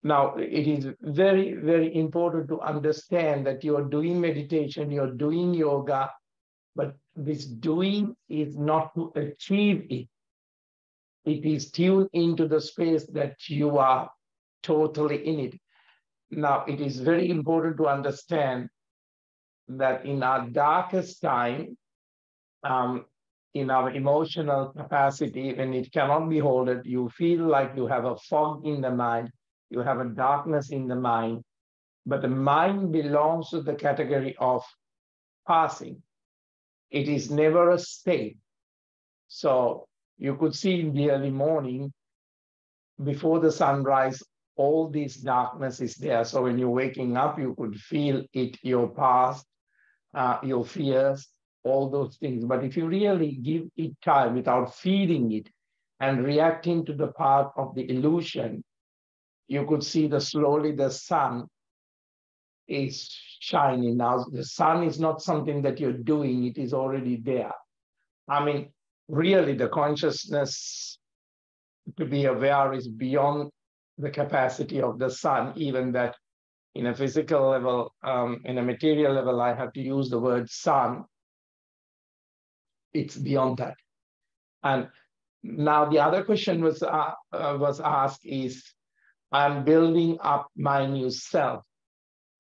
Now, it is very, very important to understand that you are doing meditation, you're doing yoga, but this doing is not to achieve it. It is tuned into the space that you are totally in it. Now, it is very important to understand that in our darkest time, um, in our emotional capacity, when it cannot be held, you feel like you have a fog in the mind, you have a darkness in the mind, but the mind belongs to the category of passing. It is never a state. So you could see in the early morning, before the sunrise, all this darkness is there. So when you're waking up, you could feel it, your past, your fears, all those things. But if you really give it time without feeding it and reacting to the part of the illusion, you could see the slowly the sun is shining. Now, the sun is not something that you're doing, it is already there. I mean, really, the consciousness to be aware is beyond the capacity of the sun, even that in a physical level, in a material level, I have to use the word sun. It's beyond that. And now the other question was asked is, I'm building up my new self.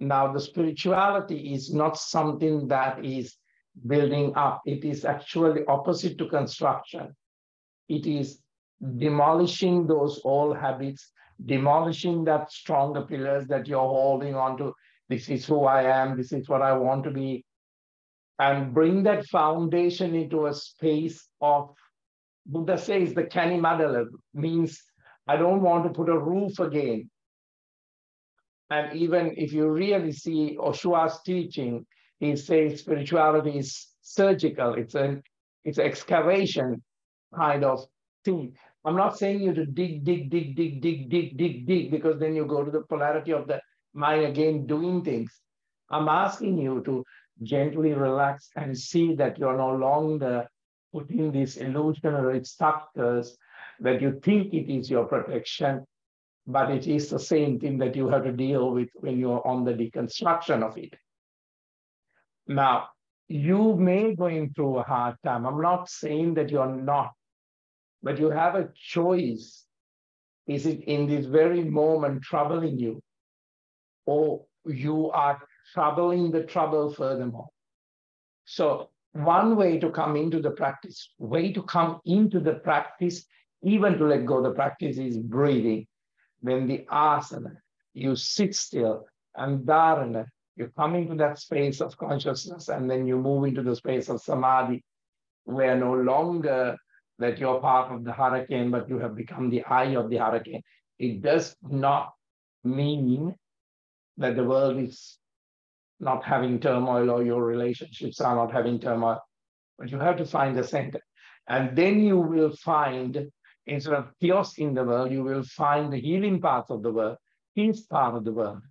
Now, the spirituality is not something that is building up. It is actually opposite to construction. It is demolishing those old habits, demolishing that stronger pillars that you're holding on to. This is who I am. This is what I want to be. And bring that foundation into a space of, Buddha says, the Kanimadala means I don't want to put a roof again. And even if you really see Oshua's teaching, he says spirituality is surgical. It's an excavation kind of thing. I'm not saying you to dig, because then you go to the polarity of the mind again doing things. I'm asking you to gently relax and see that you're no longer putting this illusionary structures that you think it is your protection, but it is the same thing that you have to deal with when you're on the deconstruction of it. Now, you may going through a hard time. I'm not saying that you're not, but you have a choice. Is it in this very moment troubling you, or you are troubling the trouble furthermore? So one way to come into the practice, even to let go the practice, is breathing. When the asana, you sit still, and dharana, you come into that space of consciousness, and then you move into the space of samadhi, where no longer that you're part of the hurricane, but you have become the eye of the hurricane. It does not mean that the world is not having turmoil or your relationships are not having turmoil, but you have to find the center. And then you will find, instead of chaos in the world, you will find the healing part of the world, peace part of the world,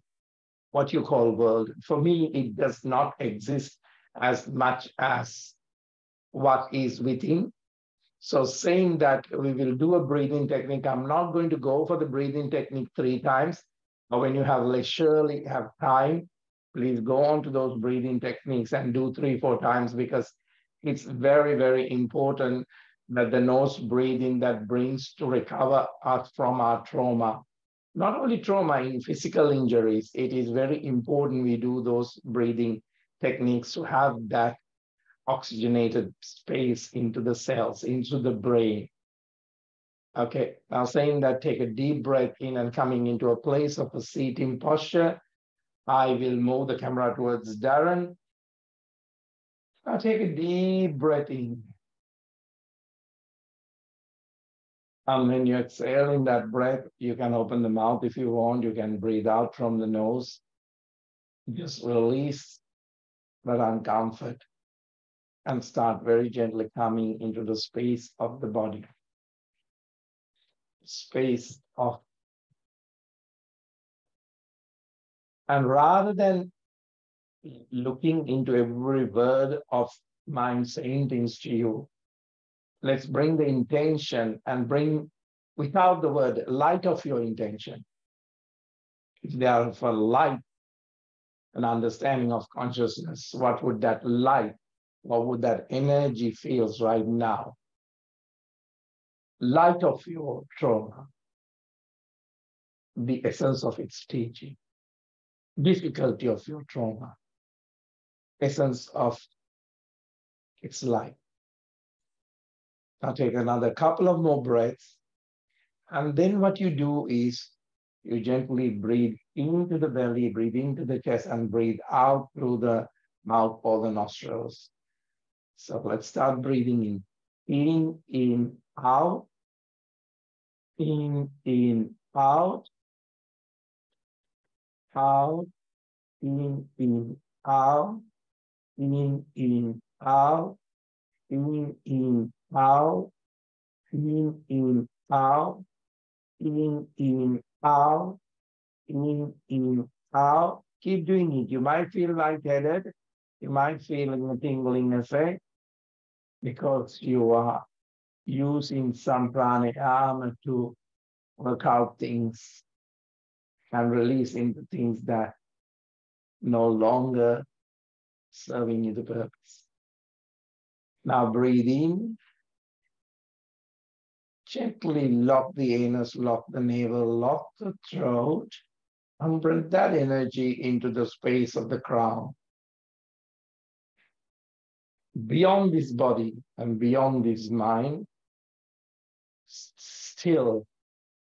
what you call world. For me, it does not exist as much as what is within. So saying that we will do a breathing technique, I'm not going to go for the breathing technique 3 times, but when you have leisurely have time, please go on to those breathing techniques and do 3, 4 times, because it's very, very important that the nose breathing that brings to recover us from our trauma. Not only trauma in physical injuries, it is very important we do those breathing techniques to have that oxygenated space into the cells, into the brain. Okay, now saying that, take a deep breath in and coming into a place of a seating posture. I will move the camera towards Darren. Now take a deep breath in. And when you exhale in that breath, you can open the mouth if you want. You can breathe out from the nose. Just release that uncomfort and start very gently coming into the space of the body. Space of. And rather than looking into every word of mind saying things to you, let's bring the intention and bring, without the word, light of your intention. If they are for light, an understanding of consciousness, what would that light, what would that energy feels right now? Light of your trauma, the essence of its teaching. Difficulty of your trauma, essence of its light. Now take another couple of more breaths. And then what you do is you gently breathe into the belly, breathe into the chest, and breathe out through the mouth or the nostrils. So let's start breathing in, out, in, out, out, in, out, in, out, in, out, in, out, in, out, in, out. Keep doing it. You might feel lightheaded. You might feel a tingling effect because you are using some pranayama to work out things and release into things that no longer serving you the purpose. Now breathe in. Gently lock the anus, lock the navel, lock the throat, and bring that energy into the space of the crown. Beyond this body and beyond this mind, still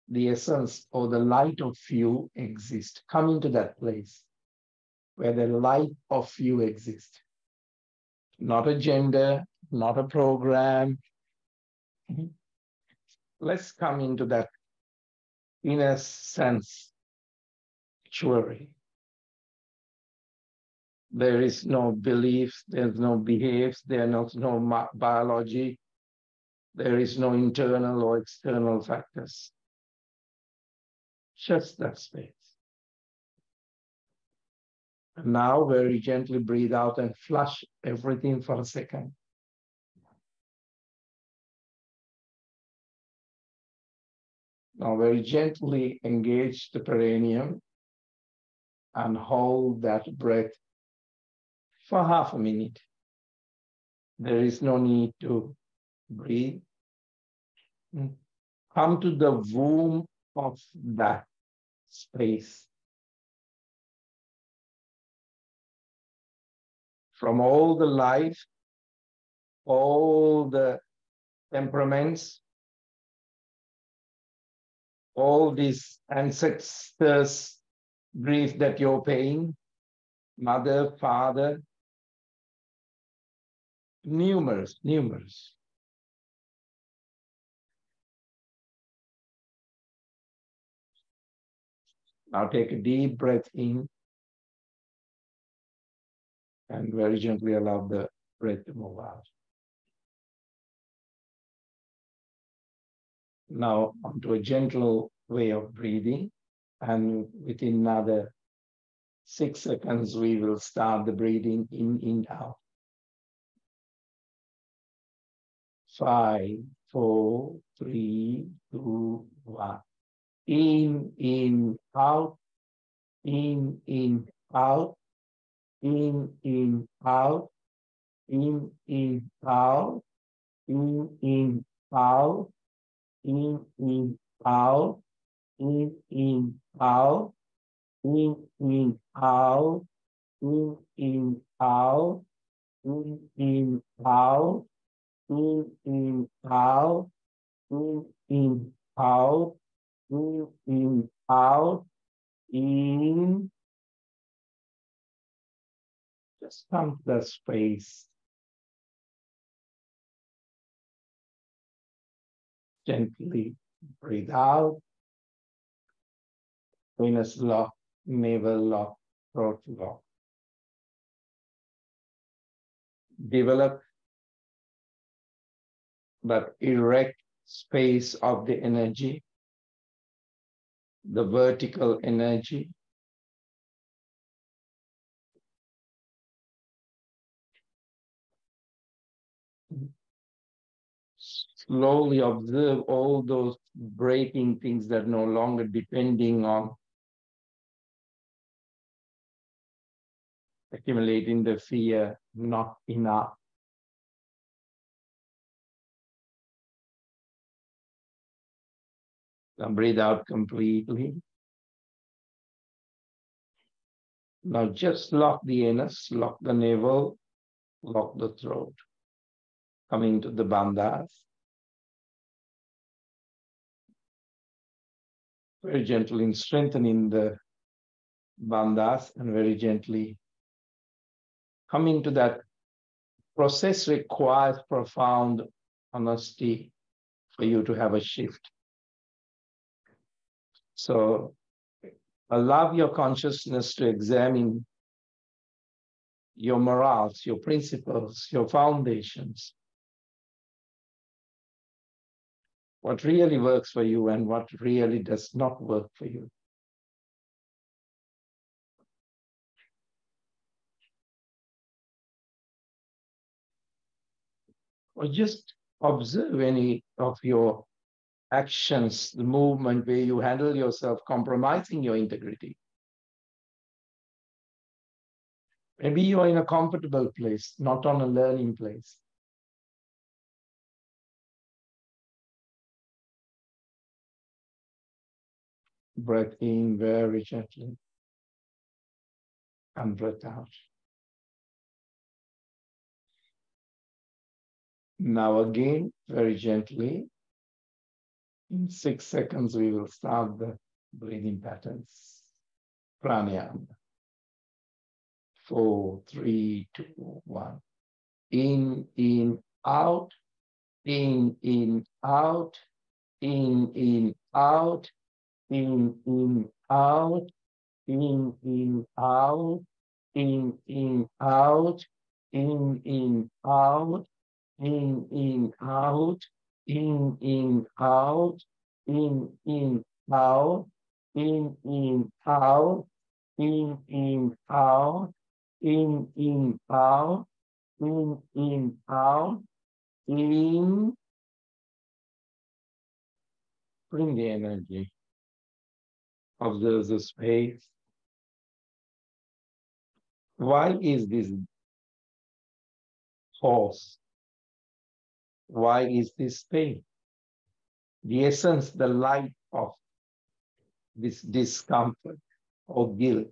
the essence or the light of you exists. Come into that place where the light of you exists. Not a gender, not a program. Let's come into that inner sense, sanctuary. There is no beliefs, there's no behaves, there's no biology, there is no internal or external factors. Just that space. And now very gently breathe out and flush everything for a second. Now very gently engage the perineum and hold that breath for half a minute. There is no need to breathe. Come to the womb of that space. From all the life, all the temperaments, all these ancestors' grief that you're paying, mother, father, numerous. Now take a deep breath in and very gently allow the breath to move out. Now onto a gentle way of breathing, and within another 6 seconds we will start the breathing in, out. 5, 4, 3, 2, 1. In, out, in, out, in, out, in, out, in, out, in, out, in, out, in, out, in, out, in, out, in, out, in, out, in, out, in. Just come to that space. Gently breathe out. Venus lock, navel lock, throat lock. Develop that erect space of the energy, the vertical energy. Slowly observe all those breaking things that are no longer depending on accumulating the fear, not enough. Now breathe out completely. Now just lock the anus, lock the navel, lock the throat. Coming to the bandhas. Very gently strengthening the bandhas and very gently coming to that process requires profound honesty for you to have a shift. So allow your consciousness to examine your morals, your principles, your foundations. What really works for you and what really does not work for you. Or just observe any of your actions, the movement where you handle yourself compromising your integrity. Maybe you're in a comfortable place, not on a learning place. Breath in very gently and breath out. Now again, very gently, in 6 seconds, we will start the breathing patterns. Pranayama. 4, 3, 2, 1. In, out, in, out, in, out, in, out, in, out, in, out, in, out, in, out, in, out, in, out, in, out, in, out, in, out, in, out, in. Bring the energy. Observe the space. Why is this pause? Why is this pain? The essence, the light of this discomfort or guilt,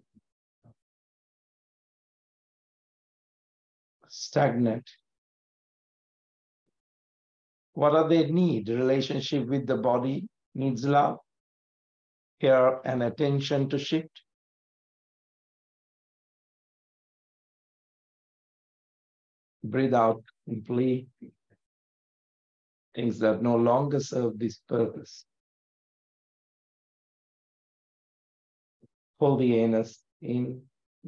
stagnant. What are their needs? Relationship with the body needs love, care and attention to shift. Breathe out completely. Things that no longer serve this purpose. Pull the anus in,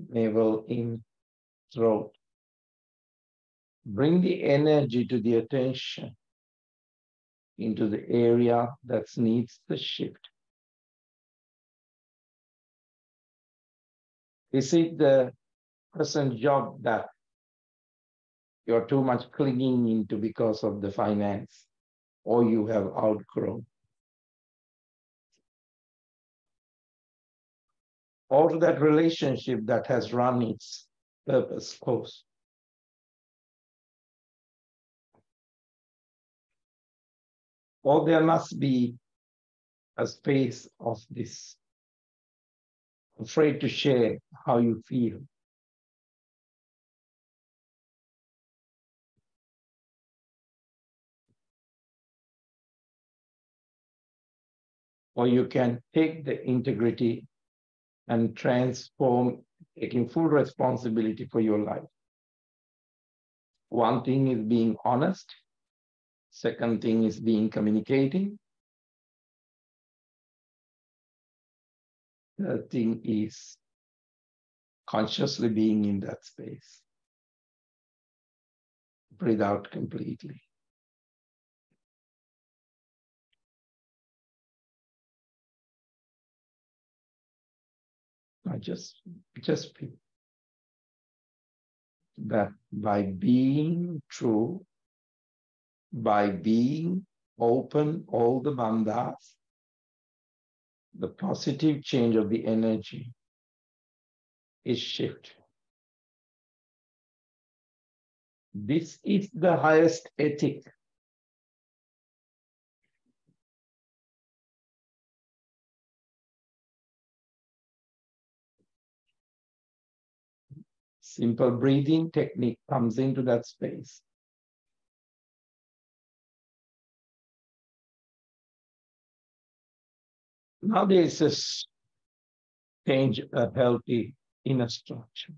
navel in, throat. Bring the energy to the attention into the area that needs the shift. Is it the present job that you're too much clinging into because of the finance, or you have outgrown? Or that relationship that has run its purpose course? Or there must be a space of this, afraid to share how you feel. Or you can take the integrity and transform, taking full responsibility for your life. One thing is being honest. Second thing is being communicating. Third thing is consciously being in that space. Breathe out completely. I just feel that by being true, by being open, all the bandhas, the positive change of the energy is shift. This is the highest ethic. Simple breathing technique comes into that space. Now there is a change, a healthy inner structure.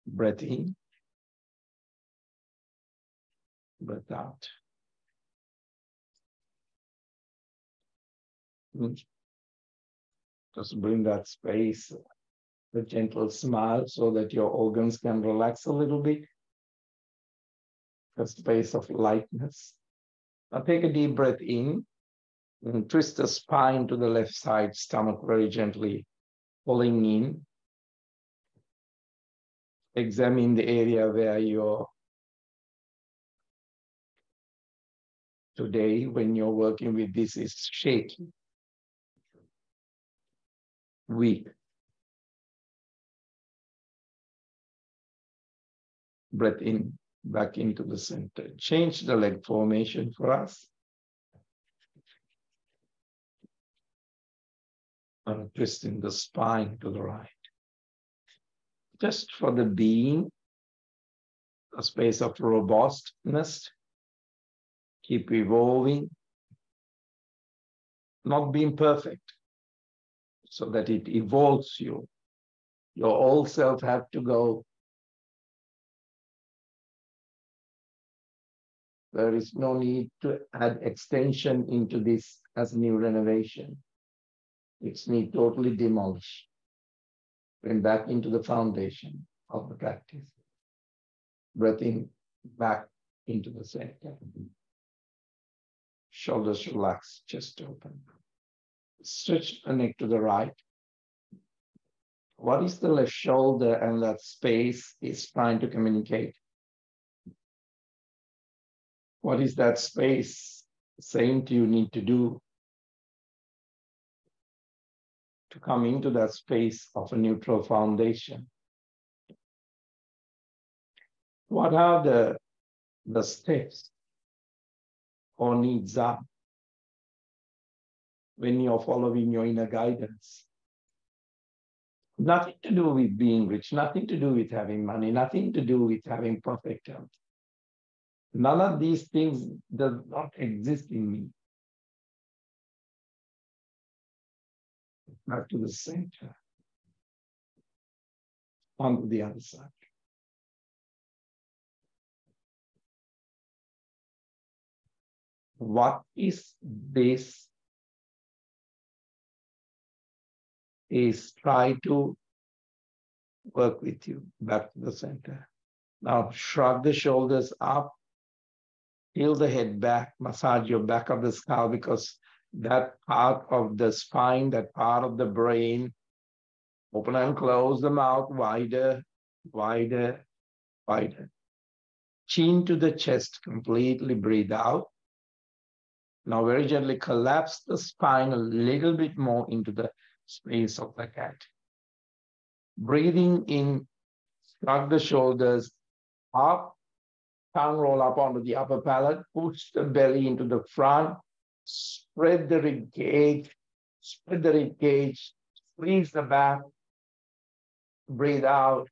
Breath in, breath out. Just bring that space, a gentle smile so that your organs can relax a little bit. A space of lightness. Now take a deep breath in and twist the spine to the left side, stomach very gently, pulling in. Examine the area where you're today when you're working with this is shaky, weak. Breath in, back into the center. Change the leg formation for us. And twisting the spine to the right. Just for the being, a space of robustness. Keep evolving, not being perfect, so that it evolves you. Your old self have to go. There is no need to add extension into this as new renovation. It's need totally demolish. Bring back into the foundation of the practice. Breathing back into the center. Shoulders relaxed, chest open. Stretch the neck to the right. What is the left shoulder and that space is trying to communicate? What is that space saying to you need to do to come into that space of a neutral foundation? What are the steps or needs are when you're following your inner guidance? Nothing to do with being rich, nothing to do with having money, nothing to do with having perfect health. None of these things does not exist in me. Back to the center. Onto the other side. What is this? Is try to work with you back to the center. Now shrug the shoulders up, tilt the head back, massage your back of the skull, because that part of the spine, that part of the brain, open and close the mouth wider, wider, wider. Chin to the chest, completely breathe out. Now very gently collapse the spine a little bit more into the space of the cat. Breathing in, shrug the shoulders up, tongue roll up onto the upper palate, push the belly into the front, spread the rib cage, squeeze the back, breathe out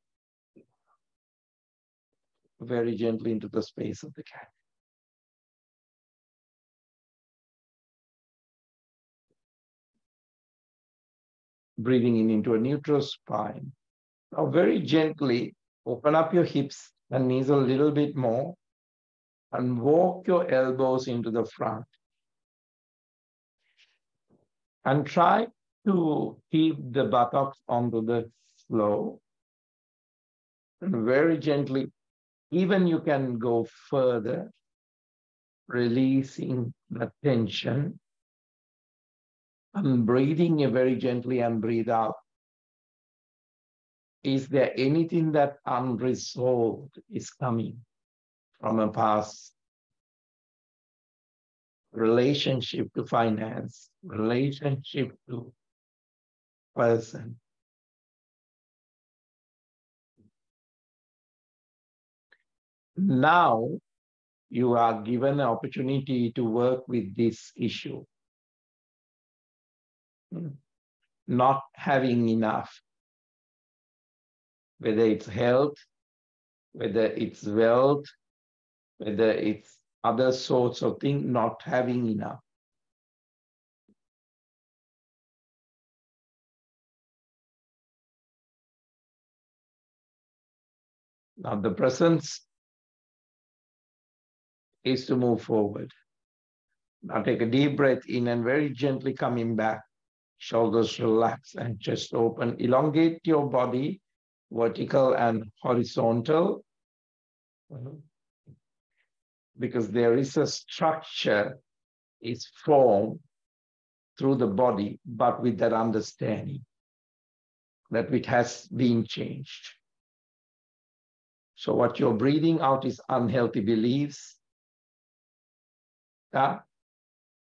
very gently into the space of the cat. Breathing in into a neutral spine. Now very gently open up your hips and knees a little bit more and walk your elbows into the front. And try to keep the buttocks onto the floor. And very gently, even you can go further, releasing the tension and breathing very gently and breathe out. Is there anything that unresolved is coming from a past? Relationship to finance, relationship to person, Now you are given an opportunity to work with this issue. Not having enough, whether it's health, whether it's wealth, whether it's other sorts of things, not having enough. Now the presence is to move forward. Now take a deep breath in and very gently coming back. Shoulders relax and chest open. Elongate your body, vertical and horizontal, because there is a structure is formed through the body, but with that understanding that it has been changed. So what you're breathing out is unhealthy beliefs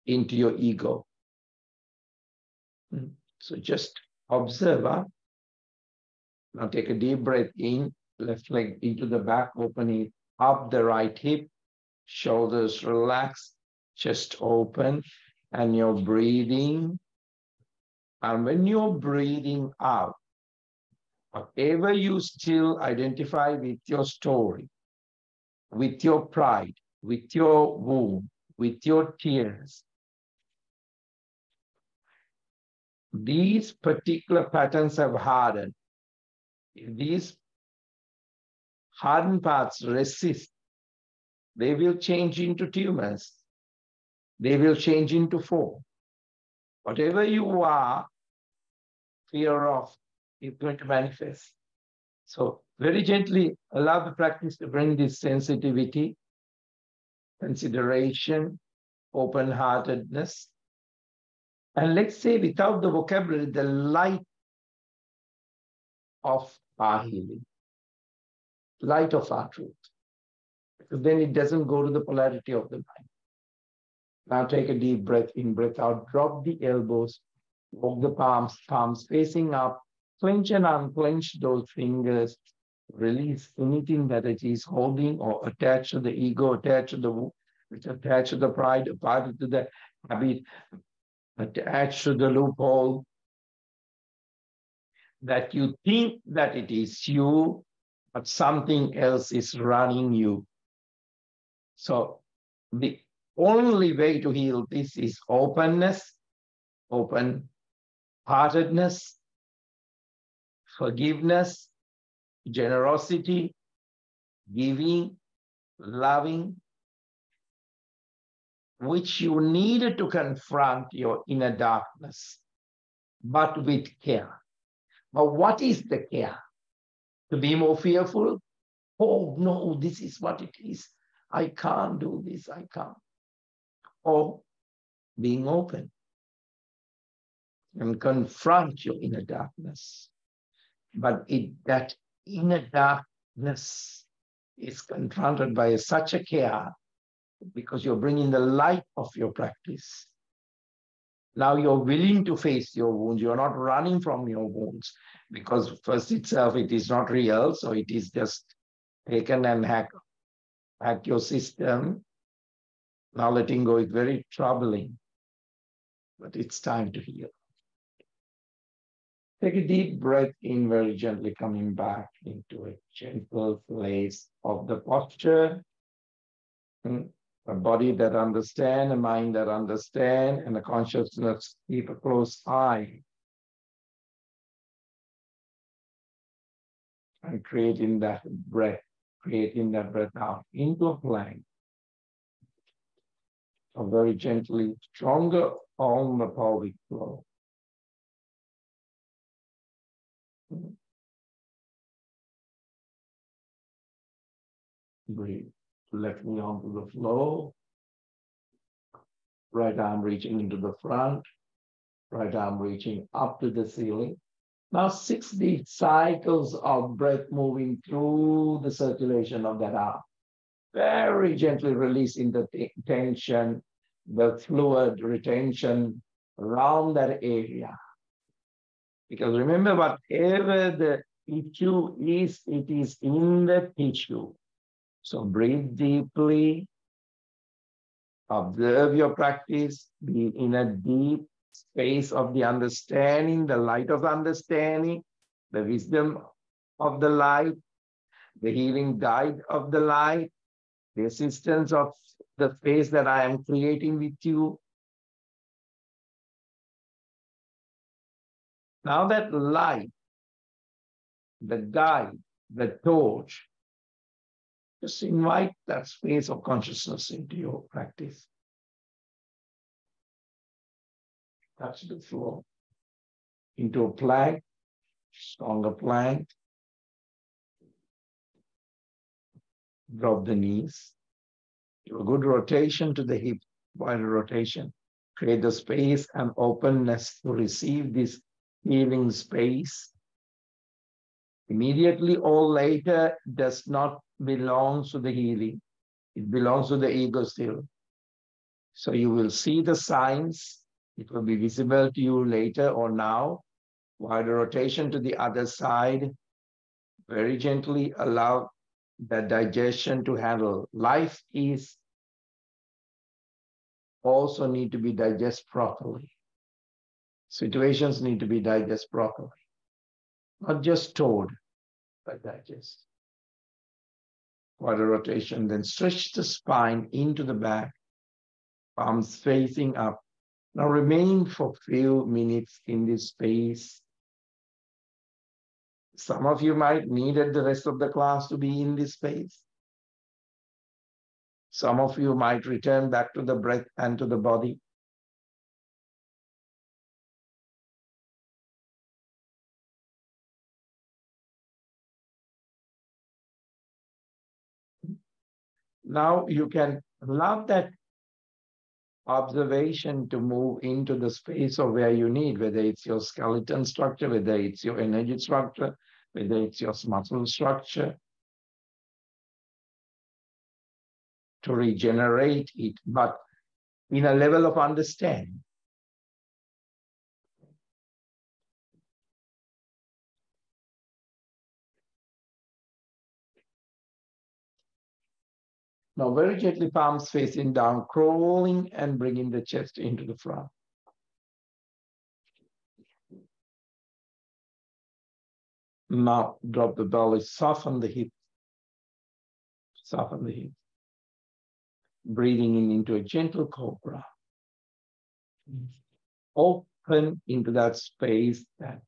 into your ego. So just observe. Now take a deep breath in, left leg into the back, open it up the right hip, shoulders relax, chest open, and you're breathing. And when you're breathing out, whatever you still identify with your story, with your pride, with your wound, with your tears, these particular patterns have hardened. If these hardened parts resist, they will change into tumors. They will change into form. Whatever you are, fear of, is going to manifest. So very gently allow the practice to bring this sensitivity, consideration, open-heartedness, and let's say without the vocabulary, the light of our healing, light of our truth. Because then it doesn't go to the polarity of the mind. Now take a deep breath in, breath out, drop the elbows, walk the palms facing up, clench and unclench those fingers, release anything that it is holding or attached to the ego, attached to the wound, attached to the pride, attached to the habit, attached to the loophole, that you think that it is you, but something else is running you. So the only way to heal this is openness, open-heartedness, forgiveness, generosity, giving, loving, which you needed to confront your inner darkness, but with care. But what is the care? To be more fearful? Oh, no, this is what it is. I can't do this, I can't. Or being open and confront your inner darkness. But that inner darkness is confronted by such a care because you're bringing the light of your practice. Now you're willing to face your wounds. You're not running from your wounds because first itself, it is not real. So it is just taken and hack your system. Now letting go is very troubling, but it's time to heal. Take a deep breath in, very gently coming back into a gentle place of the posture. A body that understands, a mind that understands, and a consciousness keep a close eye. And creating that breath out into a plank. So very gently, stronger on the pelvic floor. Breathe. Left knee onto the floor. Right arm reaching into the front. Right arm reaching up to the ceiling. Now 6 deep cycles of breath moving through the circulation of that arm. Very gently releasing the tension, the fluid retention around that area. Because remember, whatever the issue is, it is in the tissue. So breathe deeply, observe your practice, be in a deep space of the understanding, the light of understanding, the wisdom of the light, the healing guide of the light, the assistance of the space that I am creating with you. Now that light, the guide, the torch, just invite that space of consciousness into your practice. Touch the floor into a plank, stronger plank. Drop the knees. Do a good rotation to the hip, wide rotation. Create the space and openness to receive this healing space. Immediately or later does not belong to the healing. It belongs to the ego still. So you will see the signs. It will be visible to you later or now. Wide rotation to the other side. Very gently allow that digestion to handle. Life is also need to be digested properly. Situations need to be digested properly. Not just stored, but digested. Wide rotation, then stretch the spine into the back, palms facing up. Now remain for a few minutes in this space. Some of you might need the rest of the class to be in this space. Some of you might return back to the breath and to the body. Now you can allow that observation to move into the space of where you need, whether it's your skeleton structure, whether it's your energy structure, whether it's your muscle structure, to regenerate it, but in a level of understanding. Now very gently, palms facing down, crawling and bringing the chest into the front. Now drop the belly, soften the hips. Soften the hips. Breathing in into a gentle cobra. Open into that space that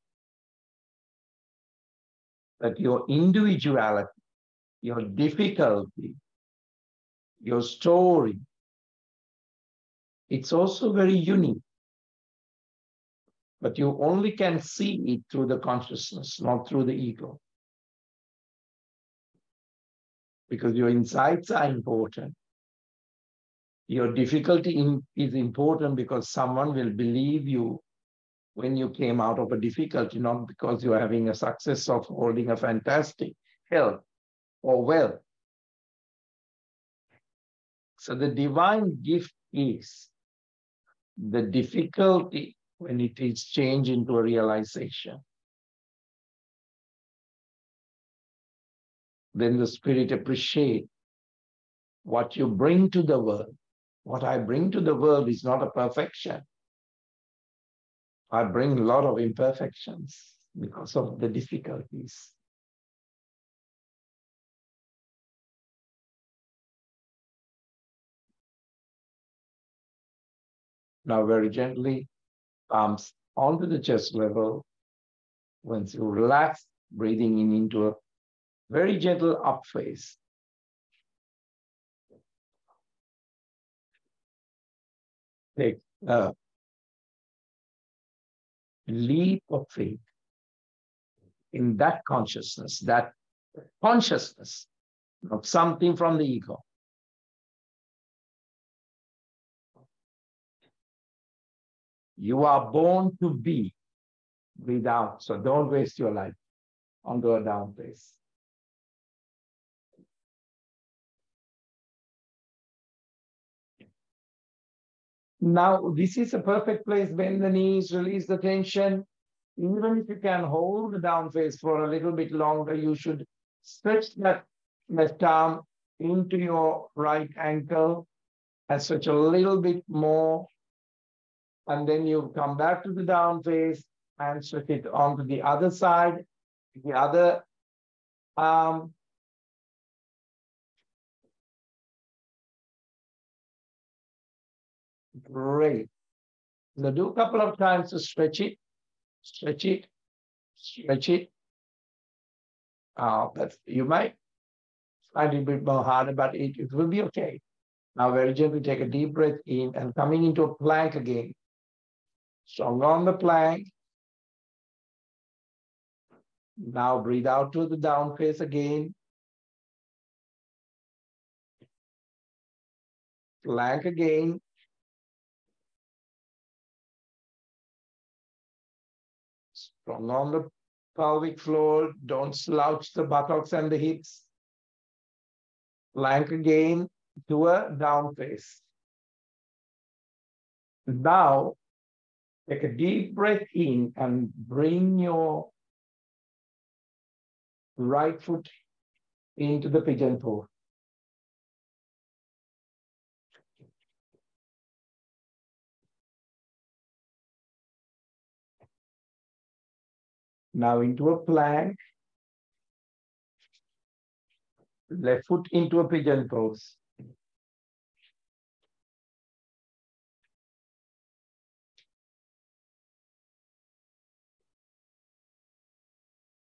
your individuality, your difficulty, your story, it's also very unique. But you only can see it through the consciousness, not through the ego. Because your insights are important. Your difficulty is important because someone will believe you when you came out of a difficulty, not because you're having a success of holding a fantastic health or wealth. So the divine gift is the difficulty when it is changed into a realization. Then the spirit appreciates what you bring to the world. What I bring to the world is not a perfection. I bring a lot of imperfections because of the difficulties. Now very gently, palms onto the chest level. Once you relax, breathing in into a very gentle up phase. Take a leap of faith in that consciousness, not something from the ego. You are born to be. Breathe out. So don't waste your life onto a down place. Now, this is a perfect place. Bend the knees, release the tension. Even if you can hold the down face for a little bit longer, you should stretch that left arm into your right ankle and stretch a little bit more. And then you come back to the down face and stretch it onto the other side, the other arm. Great. So do a couple of times to stretch it, stretch it, stretch it. But you might find it a bit more harder, but it will be okay. Now very gently take a deep breath in and coming into a plank again. Strong on the plank. Now breathe out to the down face again. Plank again. Strong on the pelvic floor. Don't slouch the buttocks and the hips. Plank again to a down face. Now take a deep breath in and bring your right foot into the pigeon pose. Now into a plank. Left foot into a pigeon pose.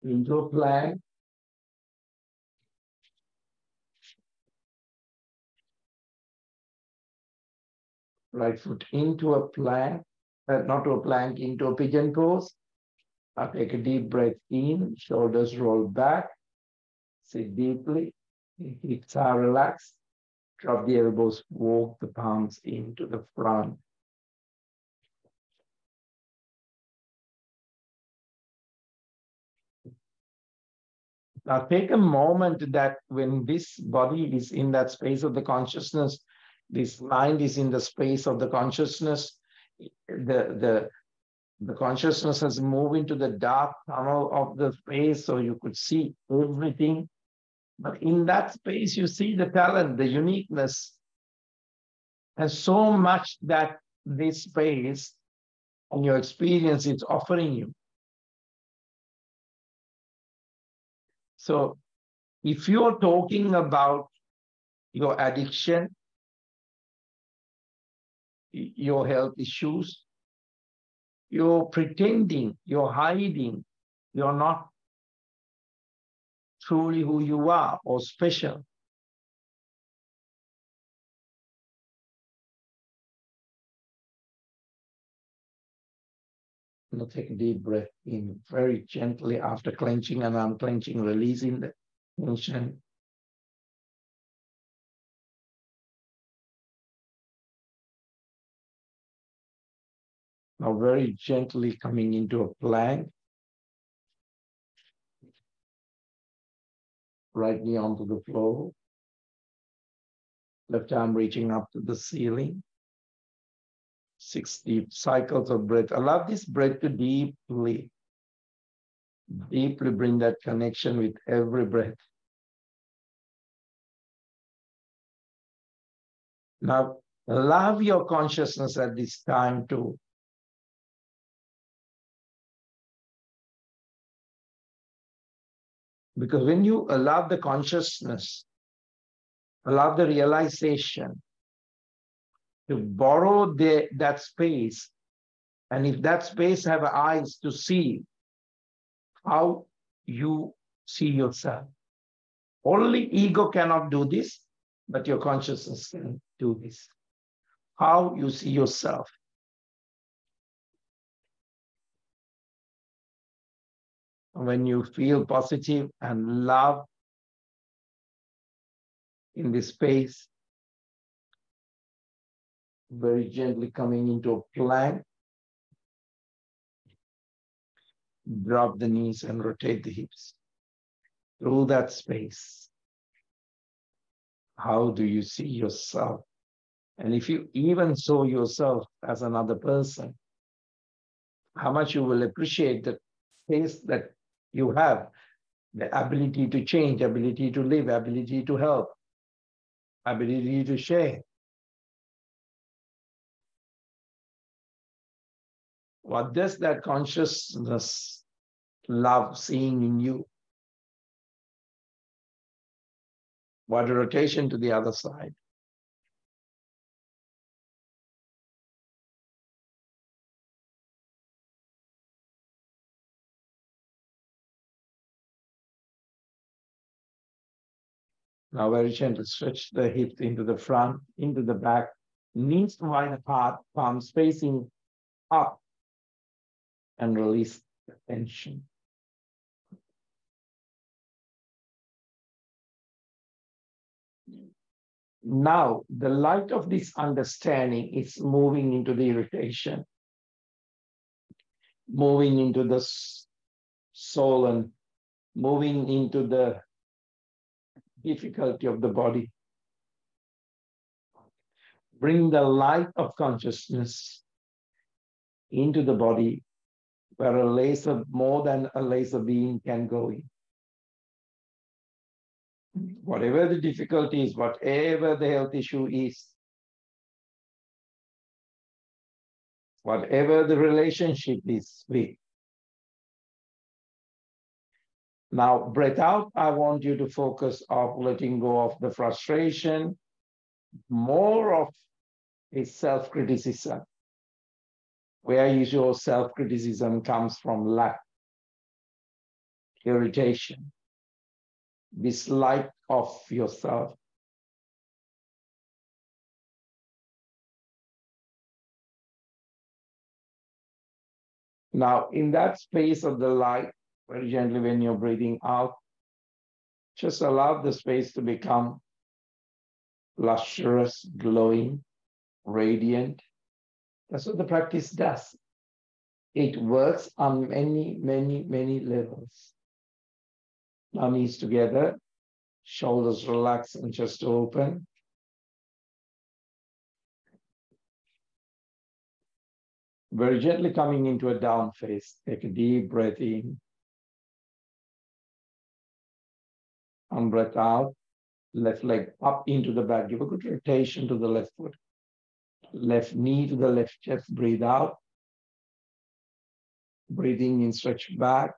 Into a plank. Right foot into a plank, not to a plank, into a pigeon pose. Now take a deep breath in, shoulders roll back, sit deeply, hips are relaxed, drop the elbows, walk the palms into the front. Now take a moment that when this body is in that space of the consciousness, this mind is in the space of the consciousness, the consciousness has moved into the dark tunnel of the space, so you could see everything. But in that space, you see the talent, the uniqueness, and so much that this space and your experience is offering you. So if you're talking about your addiction, your health issues, you're pretending, you're hiding, you're not truly who you are or special. Now take a deep breath in very gently after clenching and unclenching, releasing the tension. Now very gently coming into a plank. Right knee onto the floor. Left arm reaching up to the ceiling. 6 deep cycles of breath. Allow this breath to deeply bring that connection with every breath. Now, allow your consciousness at this time to because when you allow the consciousness, allow the realization to borrow that space, and if that space have eyes to see how you see yourself. Only ego cannot do this, but your consciousness can do this. How you see yourself. When you feel positive and love in this space, very gently coming into a plank, drop the knees and rotate the hips. Through that space, how do you see yourself? And if you even saw yourself as another person, how much you will appreciate the space that you have, the ability to change, ability to live, ability to help. ability to share. What does that consciousness love seeing in you? What a rotation to the other side. Now very gently stretch the hips into the front, into the back, knees wide apart, palms facing up, and release the tension. Now, the light of this understanding is moving into the irritation, moving into the soul, and moving into the difficulty of the body. Bring the light of consciousness into the body where a laser, more than a laser beam, can go in. Whatever the difficulty is, whatever the health issue is, whatever the relationship is with. Now, breath out, I want you to focus on letting go of the frustration, more of a self-criticism. Where is your self-criticism comes from lack, irritation, dislike of yourself. Now, in that space of the light, very gently when you're breathing out, just allow the space to become lustrous, glowing, radiant. That's what the practice does. It works on many, many, many levels. Now knees together, shoulders relax and chest open. Very gently coming into a down face. Take a deep breath in. And breath out. Left leg up into the back. Give a good rotation to the left foot. Left knee to the left chest. Breathe out. Breathing in, stretch back.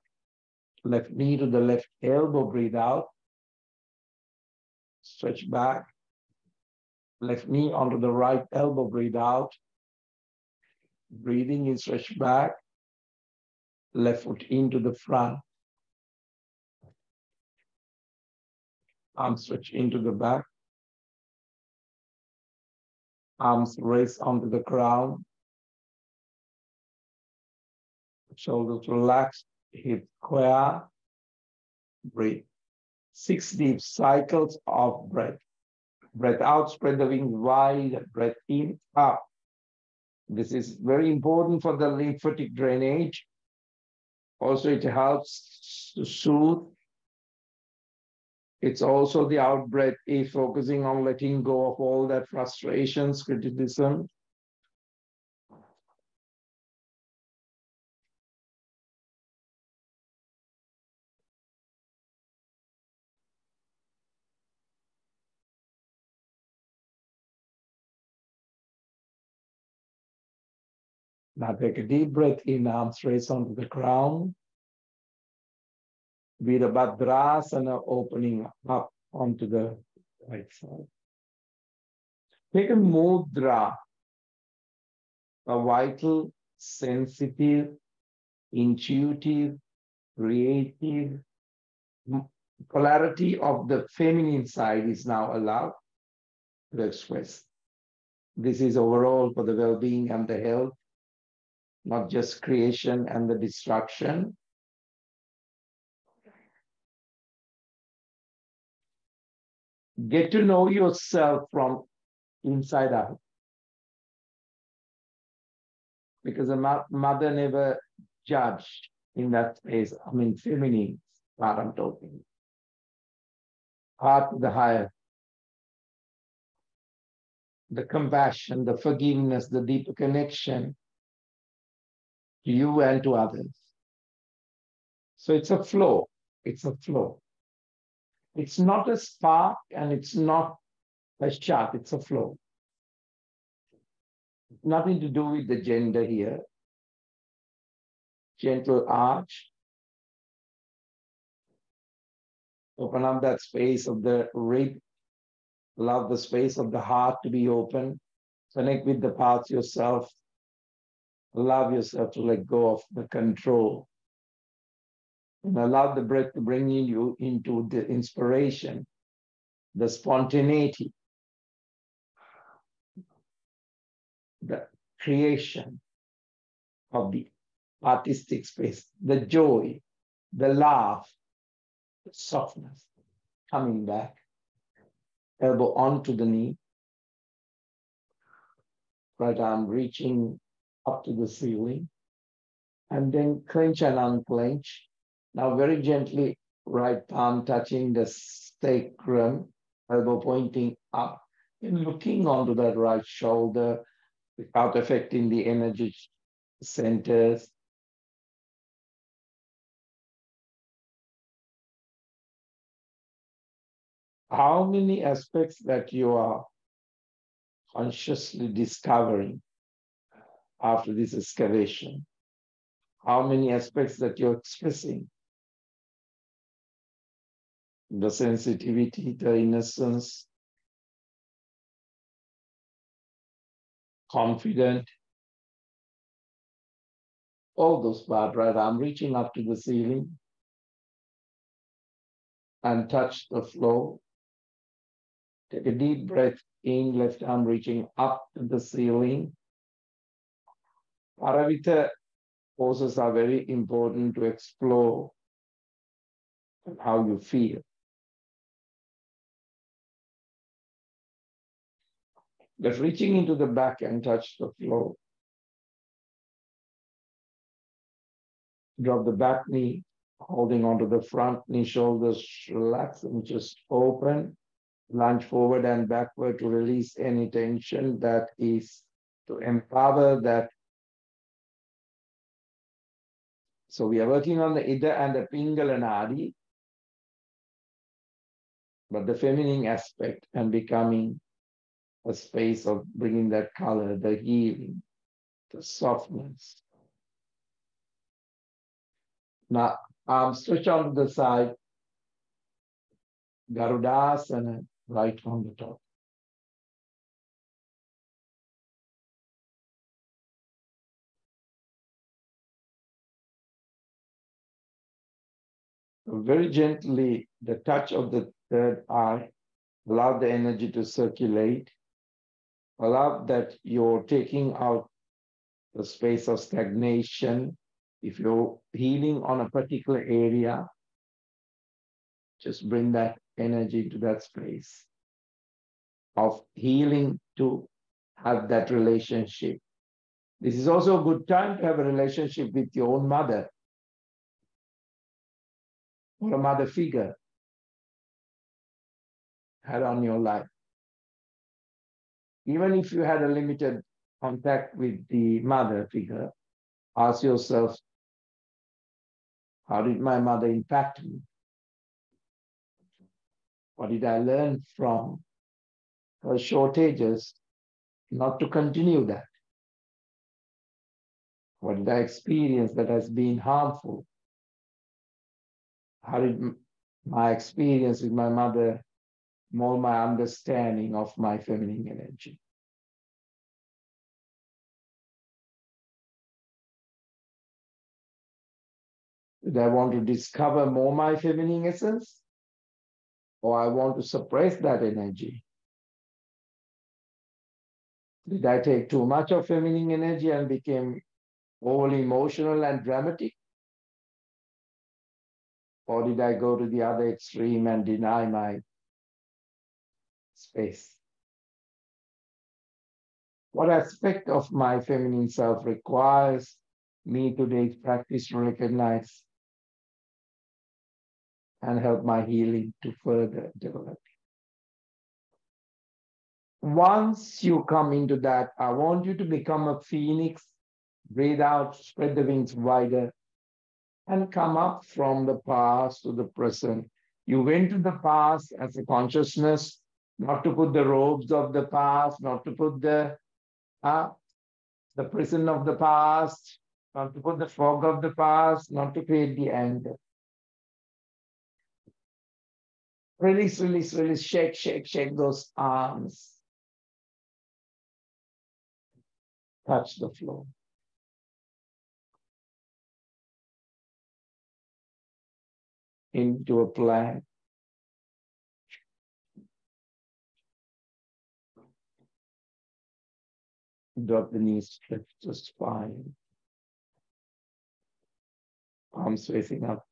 Left knee to the left elbow. Breathe out. Stretch back. Left knee onto the right elbow. Breathe out. Breathing in, stretch back. Left foot into the front. Arms stretch into the back. Arms raise onto the crown. Shoulders relaxed. Hips square. Breathe. 6 deep cycles of breath. Breath out, spread the wings wide. Breath in, up. This is very important for the lymphatic drainage. Also, it helps to soothe. It's also the out breath is focusing on letting go of all that frustrations, criticism. Now take a deep breath in, arms raised onto the ground. Virabhadrasana, opening up onto the right side. Take a mudra, a vital, sensitive, intuitive, creative. Polarity of the feminine side is now allowed to express. This is overall for the well-being and the health, not just creation and the destruction. Get to know yourself from inside out. Because a mother never judged in that space. I mean, feminine part I'm talking. Heart to the higher. The compassion, the forgiveness, the deeper connection to you and to others. So it's a flow. It's a flow. It's not a spark and it's not a shot, it's a flow. Nothing to do with the gender here. Gentle arch. Open up that space of the rib. Allow the space of the heart to be open. Connect with the parts yourself. Allow yourself to let go of the control. And allow the breath to bring you into the inspiration, the spontaneity, the creation of the artistic space, the joy, the laugh, the softness. Coming back, elbow onto the knee, right arm reaching up to the ceiling, and then clench and unclench. Now very gently, right palm touching the sacrum, elbow pointing up, and looking onto that right shoulder without affecting the energy centers. How many aspects that you are consciously discovering after this excavation? How many aspects that you're expressing? The sensitivity, the innocence, confident, all those parts, right? I'm reaching up to the ceiling and touch the floor. Take a deep breath in, left arm reaching up to the ceiling. Paravita poses are very important to explore how you feel. Just reaching into the back and touch the floor. Drop the back knee, holding onto the front knee, shoulders relax and just open. Lunge forward and backward to release any tension that is to empower that. So we are working on the Ida and the Pingala Nadi, but the feminine aspect and becoming a space of bringing that color, the healing, the softness. Now, arms stretch onto the side, Garudasana, right on the top. Very gently, the touch of the third eye, allow the energy to circulate. Allow that you're taking out the space of stagnation. If you're healing on a particular area, just bring that energy to that space of healing to have that relationship. This is also a good time to have a relationship with your own mother or a mother figure had on your life. Even if you had a limited contact with the mother figure, ask yourself, how did my mother impact me? What did I learn from her shortages not to continue that? What did I experience that has been harmful? How did my experience with my mother mold my understanding of my feminine energy? Did I want to discover more my feminine essence? Or I want to suppress that energy? Did I take too much of feminine energy and became overly emotional and dramatic? Or did I go to the other extreme and deny my space? What aspect of my feminine self requires me today's practice to recognize and help my healing to further develop? Once you come into that, I want you to become a phoenix, breathe out, spread the wings wider, and come up from the past to the present. You went to the past as a consciousness, not to put the robes of the past, not to put the prison of the past, not to put the fog of the past, not to create the anger. Release, release, release, shake, shake, shake those arms. Touch the floor. Into a plank. Drop the knees, stretch the spine. Arms facing up.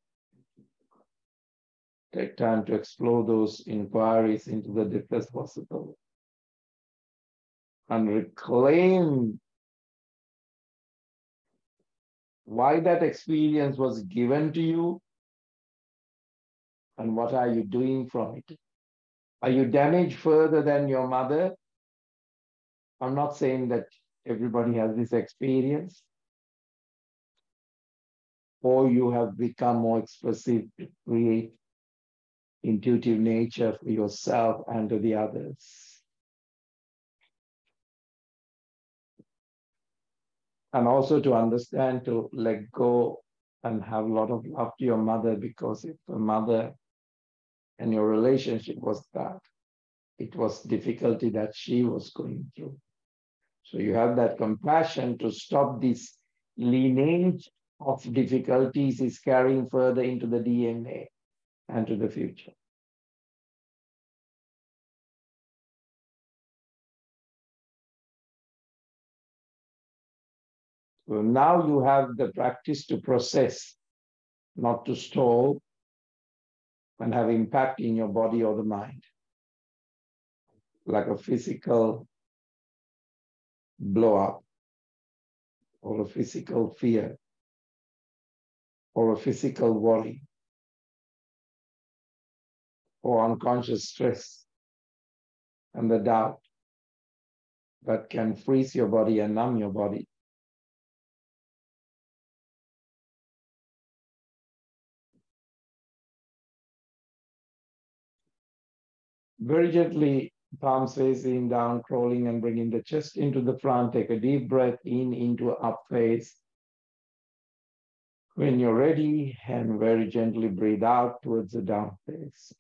Take time to explore those inquiries into the deepest possible. And reclaim why that experience was given to you and what are you doing from it. Are you damaged further than your mother? I'm not saying that everybody has this experience. Or you have become more expressive to create intuitive nature for yourself and to the others. And also to understand, to let go and have a lot of love to your mother, because if the mother and your relationship was that, it was difficulty that she was going through. So you have that compassion to stop this lineage of difficulties is carrying further into the DNA and to the future. So now you have the practice to process, not to store and have impact in your body or the mind, like a physical blow up or a physical fear or a physical worry or unconscious stress and the doubt that can freeze your body and numb your body. Very gently, palms facing down, crawling and bringing the chest into the front. Take a deep breath in into up face. When you're ready, and very gently breathe out towards the down face.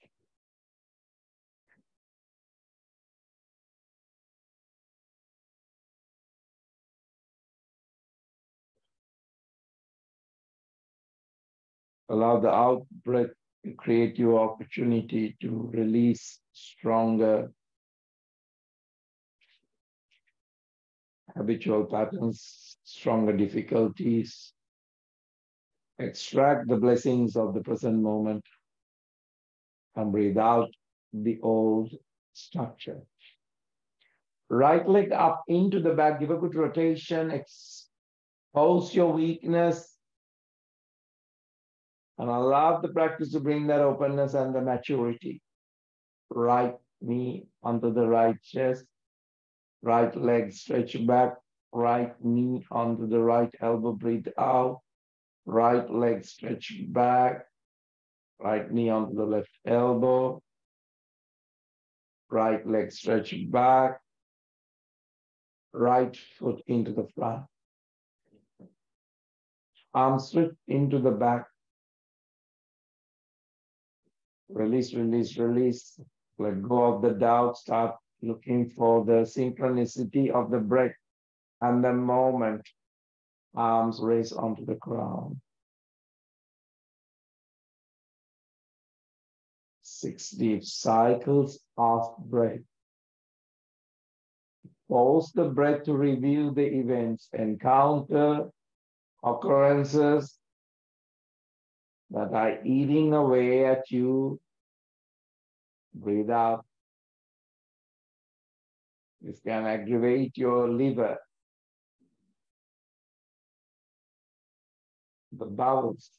Allow the out breath to create your opportunity to release stronger habitual patterns, stronger difficulties. Extract the blessings of the present moment and breathe out the old structure. Right leg up into the back, give a good rotation, expose your weakness, and allow the practice to bring that openness and the maturity. Right knee onto the right chest, right leg stretch back, right knee onto the right elbow, breathe out, right leg stretch back, right knee onto the left elbow, right leg stretch back, right foot into the front. Arms slip into the back. Release, release, release. Let go of the doubt. Start looking for the synchronicity of the breath and the moment. Arms raise onto the ground. 6 deep cycles of breath. Pause the breath to review the events, encounter occurrences that are eating away at you. Breathe out. This can aggravate your liver, the bowels.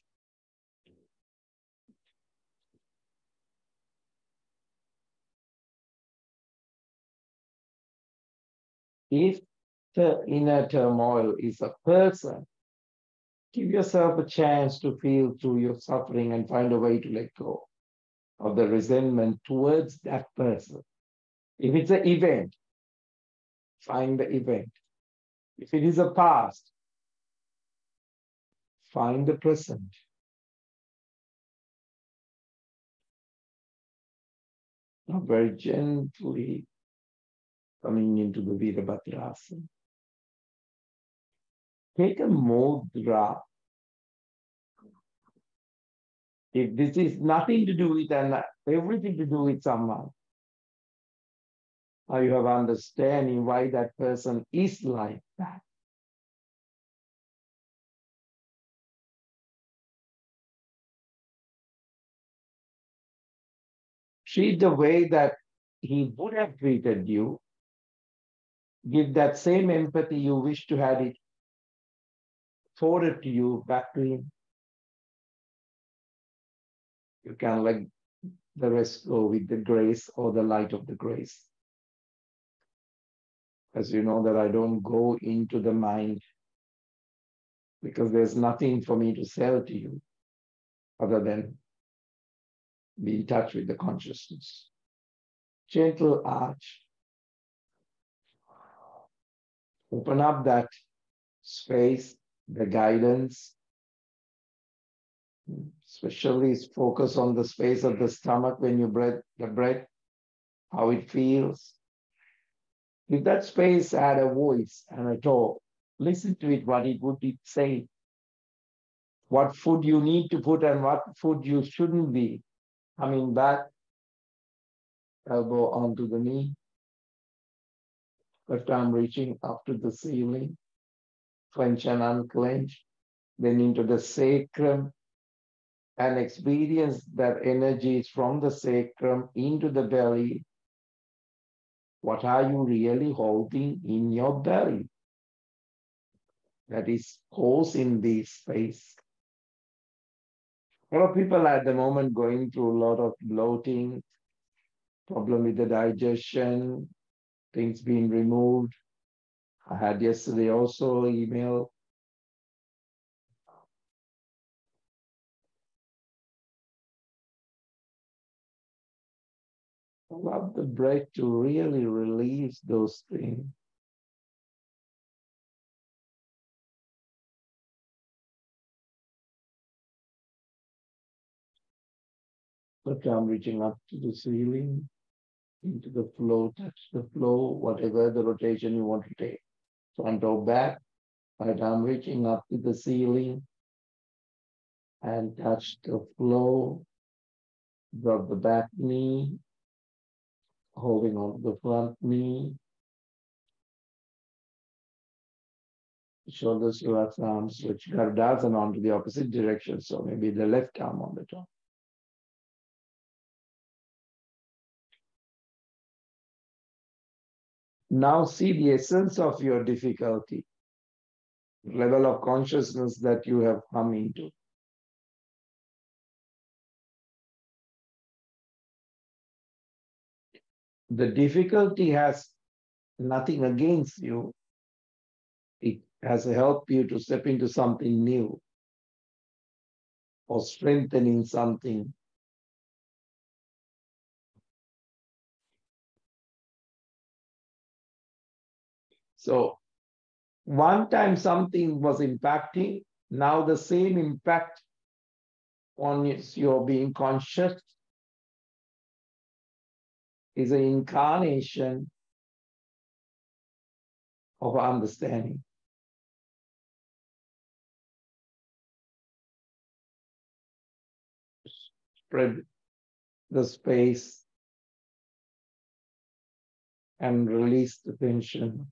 If the inner turmoil is a person, give yourself a chance to feel through your suffering and find a way to let go of the resentment towards that person. If it's an event, find the event. If it is a past, find the present. Now very gently coming into the Virabhadrasana. Take a mudra. If this is nothing to do with and everything to do with someone, or you have understanding why that person is like that. Treat the way that he would have treated you. Give that same empathy you wish to have it forwarded to you back to him. You can let the rest go with the grace or the light of the grace. As you know that I don't go into the mind because there's nothing for me to sell to you other than be in touch with the consciousness. Gentle arch. Open up that space, the guidance, especially focus on the space of the stomach when you breathe, the breath, how it feels. If that space had a voice and a talk, listen to it, what it would say. What food you need to put and what food you shouldn't be. Coming back, elbow onto the knee. Left arm reaching up to the ceiling. Clench and unclench. Then into the sacrum. And experience that energies from the sacrum into the belly. What are you really holding in your belly? That is causing this space. A lot of people at the moment going through a lot of bloating, problem with the digestion, things being removed. I had yesterday also email. Allow the breath to really release those things. But I'm reaching up to the ceiling, into the flow, touch the flow, whatever the rotation you want to take. Front or back, right arm reaching up to the ceiling and touch the flow. Drop the back knee, holding on to the front knee. Shoulders relax, arms switch Gardasana onto the opposite direction. So maybe the left arm on the top. Now see the essence of your difficulty, level of consciousness that you have come into. The difficulty has nothing against you. It has helped you to step into something new or strengthening something. So one time something was impacting, now the same impact on your being conscious is an incarnation of understanding. Spread the space and release the tension.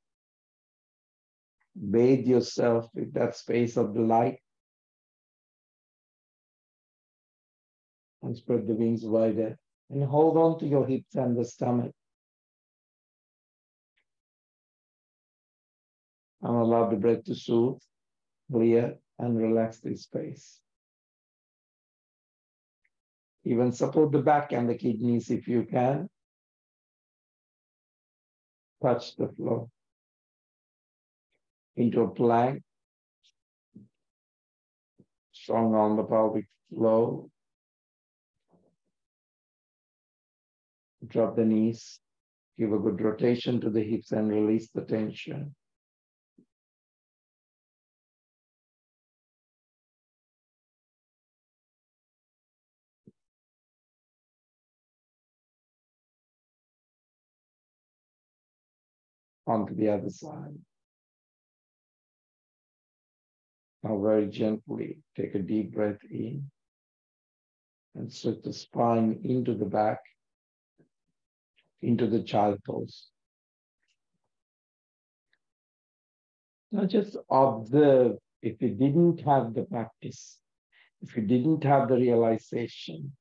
Bathe yourself with that space of the light and spread the wings wider. And hold on to your hips and the stomach. And allow the breath to soothe, clear, and relax this space. Even support the back and the kidneys if you can. Touch the floor. Into a plank. Strong on the pelvic floor. Drop the knees. Give a good rotation to the hips and release the tension. Onto the other side. Now very gently take a deep breath in and slip the spine into the back, into the child pose. Now just observe, if you didn't have the practice, if you didn't have the realization,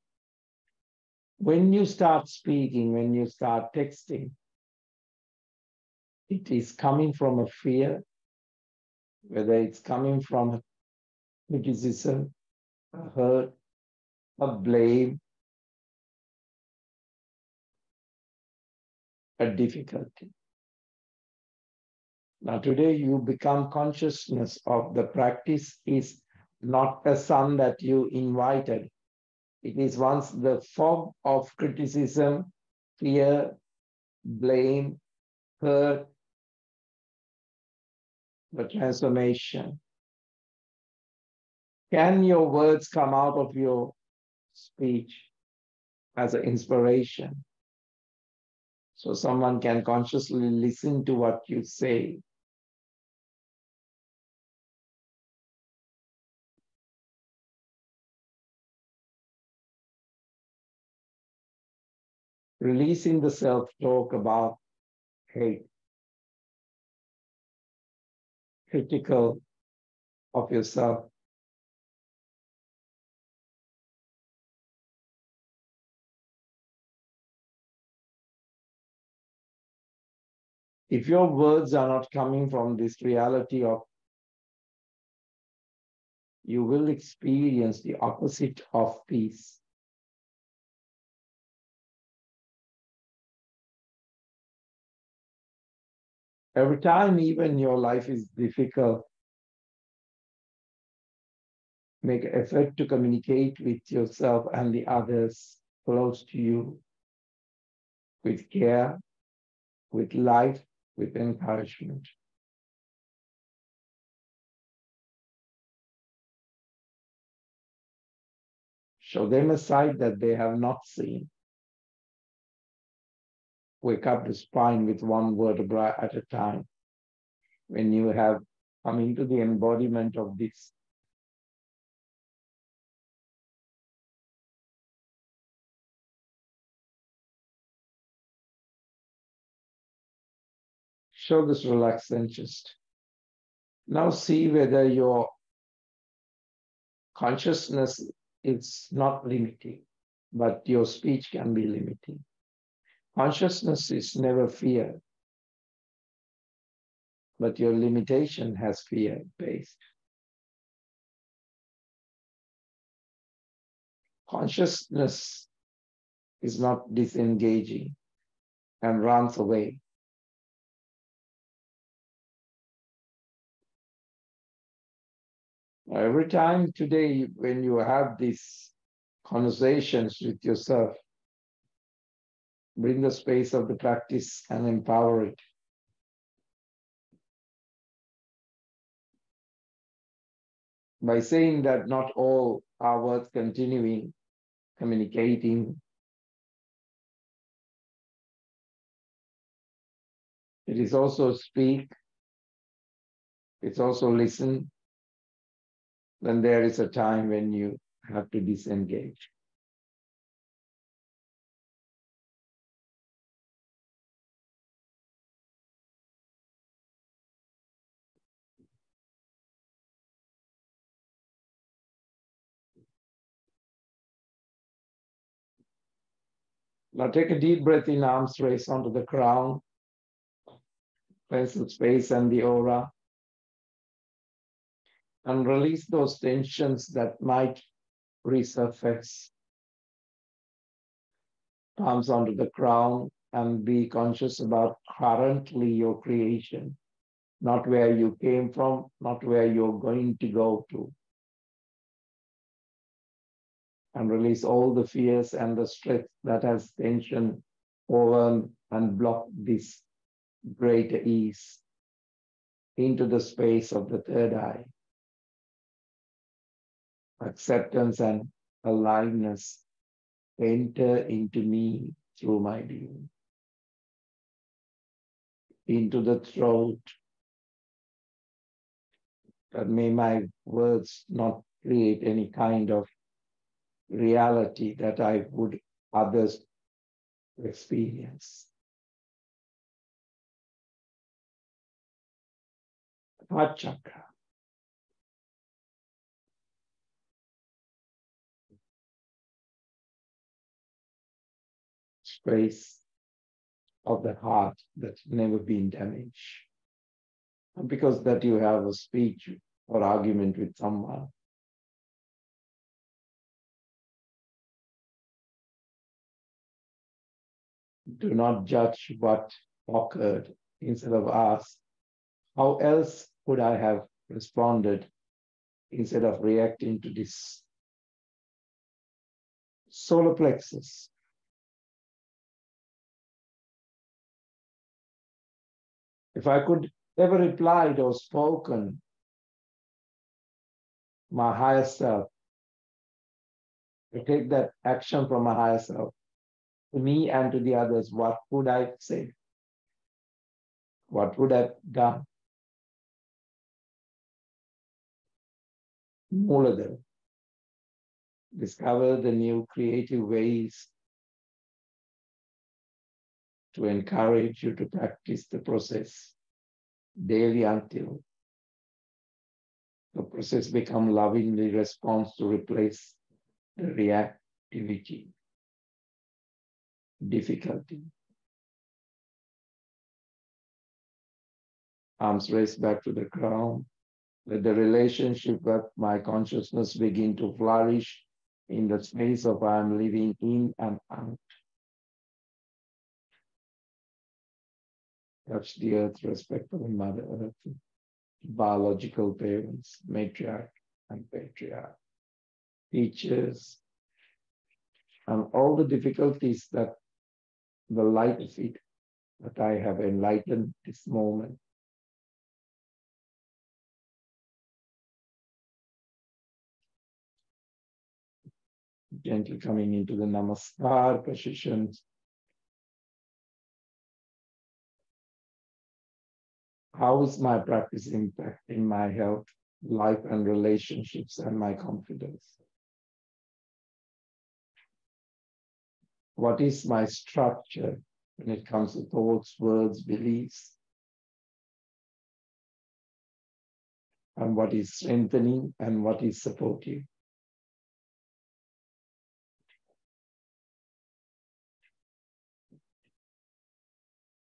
when you start speaking, when you start texting, it is coming from a fear, whether it's coming from criticism, a hurt, a blame, a difficulty. Now today you become consciousness of the practice is not a sun that you invited. It is once the fog of criticism, fear, blame, hurt, the transformation. Can your words come out of your speech as an inspiration? So someone can consciously listen to what you say. Releasing the self-talk about hate, critical of yourself. If your words are not coming from this reality of, you will experience the opposite of peace. Every time even your life is difficult, make an effort to communicate with yourself and the others close to you with care, with life, with encouragement. Show them a side that they have not seen. Wake up the spine with one vertebra at a time. When you have come into the embodiment of this, show this relaxed chest. Now see whether your consciousness is not limiting, but your speech can be limiting. Consciousness is never fear, but your limitation has fear based. Consciousness is not disengaging and runs away. Every time today, when you have these conversations with yourself, bring the space of the practice and empower it. By saying that not all are worth continuing, communicating. It is also speak, it's also listen. Then there is a time when you have to disengage. Now take a deep breath in, arms raised onto the crown. Cleanse the space and the aura. And release those tensions that might resurface. Palms onto the crown and be conscious about currently your creation, not where you came from, not where you're going to go to. And release all the fears and the stress that has tension over unblock this greater ease into the space of the third eye. Acceptance and aliveness enter into me through my being, into the throat, that may my words not create any kind of reality that I would others experience. Heart chakra. Space of the heart that's never been damaged. And because that you have a speech or argument with someone, do not judge what occurred. Instead of ask, how else could I have responded, instead of reacting to this? Solar plexus. If I could ever replied or spoken my higher self, to take that action from my higher self, to me and to the others, what would I say? What would I have done? Mooladhara. Discover the new creative ways to encourage you to practice the process daily until the process become lovingly response to replace the reactivity, difficulty. Arms raised back to the ground. Let the relationship with my consciousness begin to flourish in the space of I am living in and out. Touch the earth, respect for the Mother Earth, biological parents, matriarch and patriarch, teachers, and all the difficulties that the light of it that I have enlightened this moment. Gently coming into the Namaskar positions. How is my practice impacting my health, life, and relationships, and my confidence? What is my structure when it comes to thoughts, words, beliefs? And what is strengthening and what is supportive?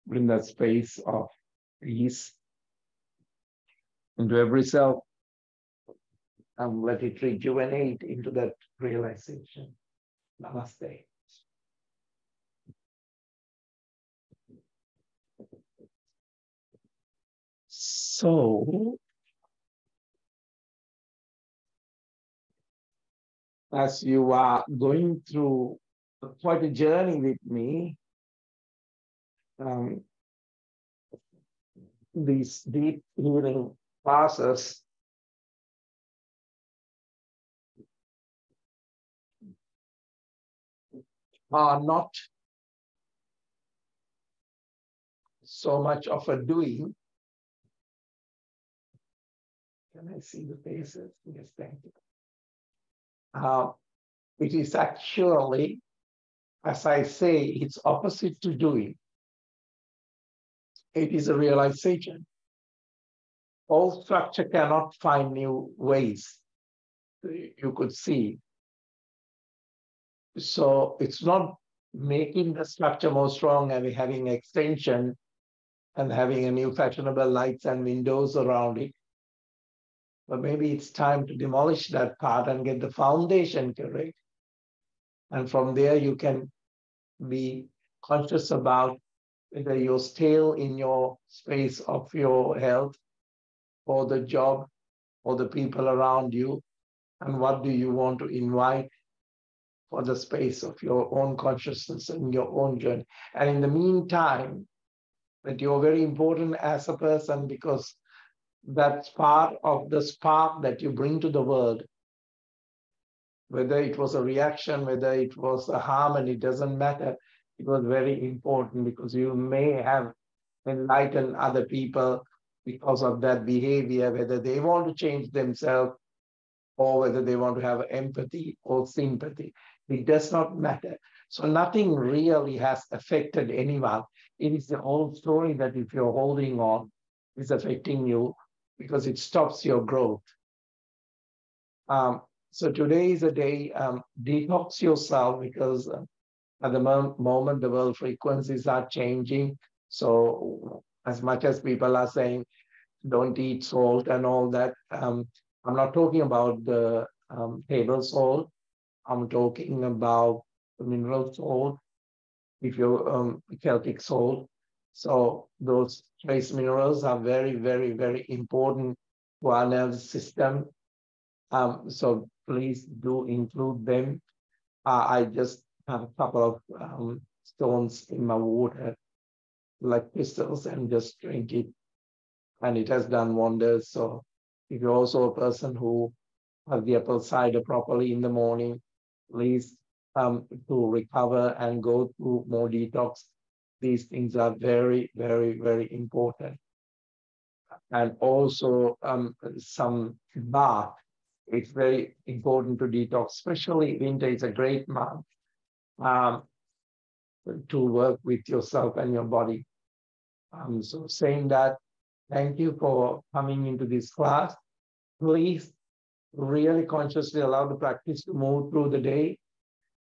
Bring that space of peace into every cell and let it rejuvenate into that realization. Namaste. So, as you are going through quite a journey with me, these deep healing classes are not so much of a doing. Can I see the faces? Yes, thank you. It is actually, as I say, it's opposite to doing. It is a realization. All structure cannot find new ways. You could see. So it's not making the structure more strong and having extension and having a new fashionable lights and windows around it. But maybe it's time to demolish that part and get the foundation correct. And from there, you can be conscious about whether you're still in your space of your health or the job or the people around you, and what do you want to invite for the space of your own consciousness and your own journey. And in the meantime, that you're very important as a person, because that's part of the spark that you bring to the world. Whether it was a reaction, whether it was a harmony, it doesn't matter. It was very important because you may have enlightened other people because of that behavior, whether they want to change themselves or whether they want to have empathy or sympathy. It does not matter. So nothing really has affected anyone. It is the old story that if you're holding on, it's affecting you because it stops your growth. So today is a day, detox yourself, because at the moment the world frequencies are changing. So as much as people are saying, don't eat salt and all that, I'm not talking about the table salt. I'm talking about the mineral salt, if you Celtic salt. So those trace minerals are very, very, very important to our nervous system. So please do include them. I just have a couple of stones in my water, like crystals, and just drink it. And it has done wonders. So if you're also a person who has the apple cider properly in the morning, please to recover and go through more detox. These things are very, very, very important. And also some bath. It's very important to detox, especially winter is a great month to work with yourself and your body. So saying that, thank you for coming into this class. Please really consciously allow the practice to move through the day.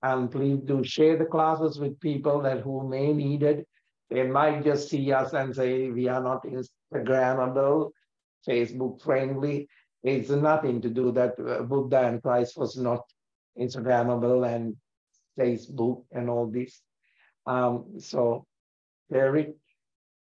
And please do share the classes with people that who may need it. They might just see us and say, we are not Instagrammable, Facebook friendly. It's nothing to do that. Buddha and Christ was not Instagrammable and Facebook and all this. So share it.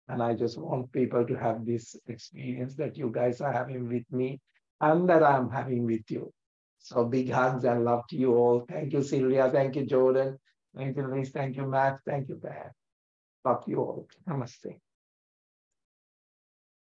And I just want people to have this experience that you guys are having with me and that I'm having with you. So big hugs and love to you all. Thank you, Sylvia. Thank you, Jordan. Thank you, Liz. Thank you, Matt. Thank you, Pat. Love you all. Namaste.